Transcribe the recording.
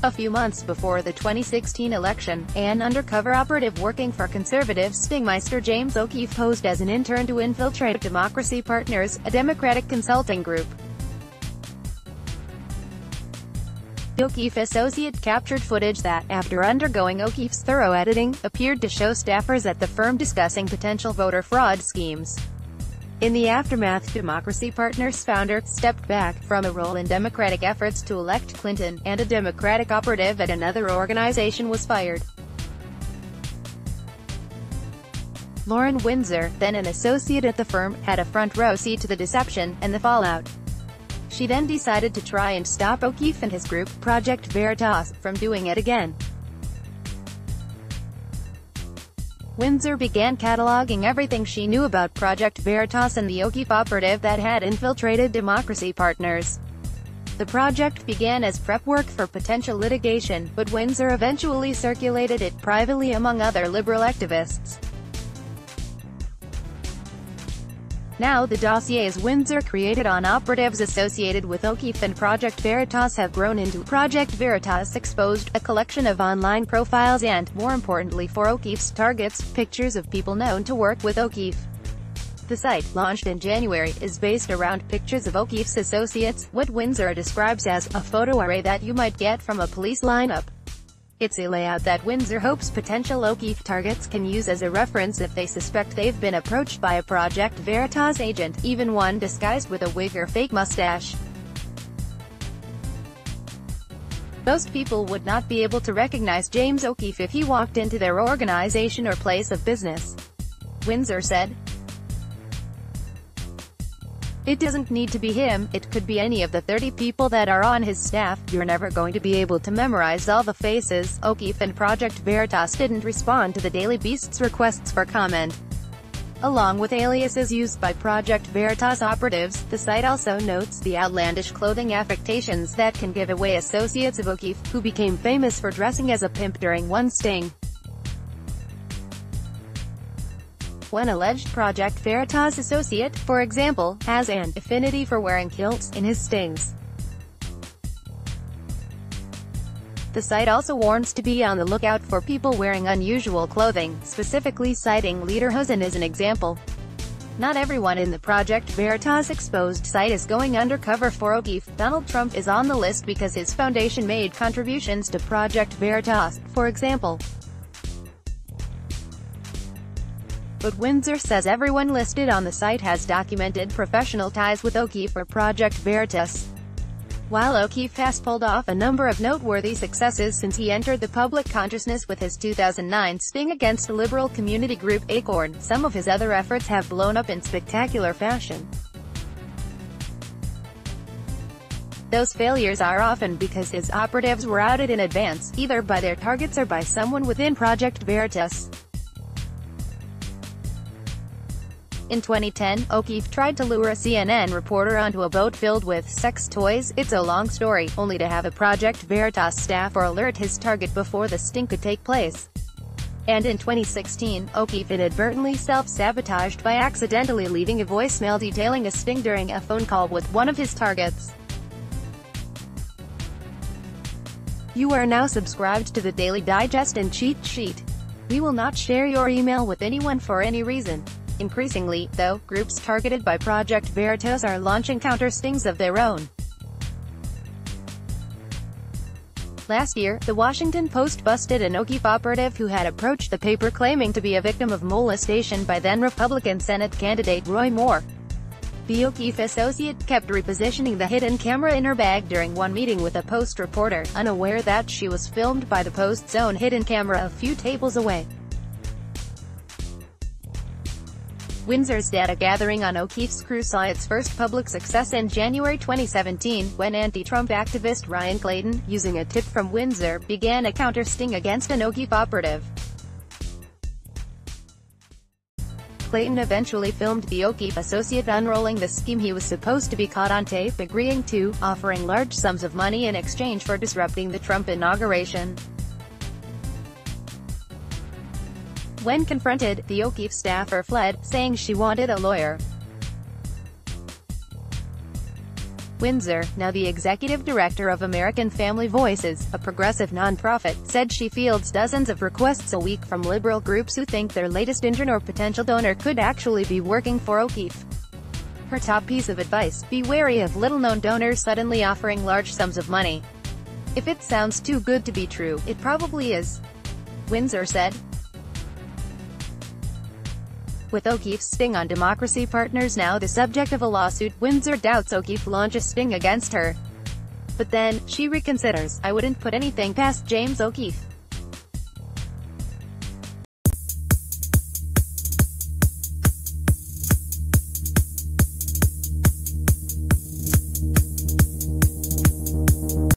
A few months before the 2016 election, an undercover operative working for conservative sting-meister James O'Keefe posed as an intern to infiltrate Democracy Partners, a Democratic consulting group. The O'Keefe associate captured footage that, after undergoing O'Keefe's thorough editing, appeared to show staffers at the firm discussing potential voter fraud schemes. In the aftermath, Democracy Partners founder stepped back from a role in Democratic efforts to elect Clinton, and a Democratic operative at another organization was fired. Lauren Windsor, then an associate at the firm, had a front row seat to the deception and the fallout. She then decided to try and stop O'Keefe and his group, Project Veritas, from doing it again. Windsor began cataloging everything she knew about Project Veritas and the O'Keefe operative that had infiltrated Democracy Partners. The project began as prep work for potential litigation, but Windsor eventually circulated it privately among other liberal activists. Now the dossiers Windsor created on operatives associated with O'Keefe and Project Veritas have grown into Project Veritas Exposed, a collection of online profiles and, more importantly for O'Keefe's targets, pictures of people known to work with O'Keefe. The site, launched in January, is based around pictures of O'Keefe's associates, what Windsor describes as a photo array that you might get from a police lineup. It's a layout that Windsor hopes potential O'Keefe targets can use as a reference if they suspect they've been approached by a Project Veritas agent, even one disguised with a wig or fake mustache. Most people would not be able to recognize James O'Keefe if he walked into their organization or place of business, Windsor said. It doesn't need to be him, it could be any of the 30 people that are on his staff. You're never going to be able to memorize all the faces. O'Keefe and Project Veritas didn't respond to the Daily Beast's requests for comment. Along with aliases used by Project Veritas operatives, the site also notes the outlandish clothing affectations that can give away associates of O'Keefe, who became famous for dressing as a pimp during one sting. One alleged Project Veritas associate, for example, has an affinity for wearing kilts in his stings. The site also warns to be on the lookout for people wearing unusual clothing, specifically citing lederhosen as an example. Not everyone in the Project Veritas Exposed site is going undercover for O'Keefe. Donald Trump is on the list because his foundation made contributions to Project Veritas, for example. But Windsor says everyone listed on the site has documented professional ties with O'Keefe or Project Veritas. While O'Keefe has pulled off a number of noteworthy successes since he entered the public consciousness with his 2009 sting against the liberal community group Acorn, some of his other efforts have blown up in spectacular fashion. Those failures are often because his operatives were outed in advance, either by their targets or by someone within Project Veritas. In 2010, O'Keefe tried to lure a CNN reporter onto a boat filled with sex toys. It's a long story, only to have a Project Veritas staffer alert his target before the sting could take place. And in 2016, O'Keefe inadvertently self-sabotaged by accidentally leaving a voicemail detailing a sting during a phone call with one of his targets. You are now subscribed to the Daily Digest and Cheat Sheet. We will not share your email with anyone for any reason. Increasingly, though, groups targeted by Project Veritas are launching counter-stings of their own. Last year, The Washington Post busted an O'Keefe operative who had approached the paper claiming to be a victim of molestation by then-Republican Senate candidate Roy Moore. The O'Keefe associate kept repositioning the hidden camera in her bag during one meeting with a Post reporter, unaware that she was filmed by the Post's own hidden camera a few tables away. Windsor's data gathering on O'Keefe's crew saw its first public success in January 2017, when anti-Trump activist Ryan Clayton, using a tip from Windsor, began a counter-sting against an O'Keefe operative. Clayton eventually filmed the O'Keefe associate unrolling the scheme he was supposed to be caught on tape agreeing to, offering large sums of money in exchange for disrupting the Trump inauguration. When confronted, the O'Keefe staffer fled, saying she wanted a lawyer. Windsor, now the executive director of American Family Voices, a progressive nonprofit, said she fields dozens of requests a week from liberal groups who think their latest intern or potential donor could actually be working for O'Keefe. Her top piece of advice: be wary of little-known donors suddenly offering large sums of money. If it sounds too good to be true, it probably is, Windsor said. With O'Keefe's sting on Democracy Partners now the subject of a lawsuit, Windsor doubts O'Keefe launch a sting against her. But then, she reconsiders: I wouldn't put anything past James O'Keefe.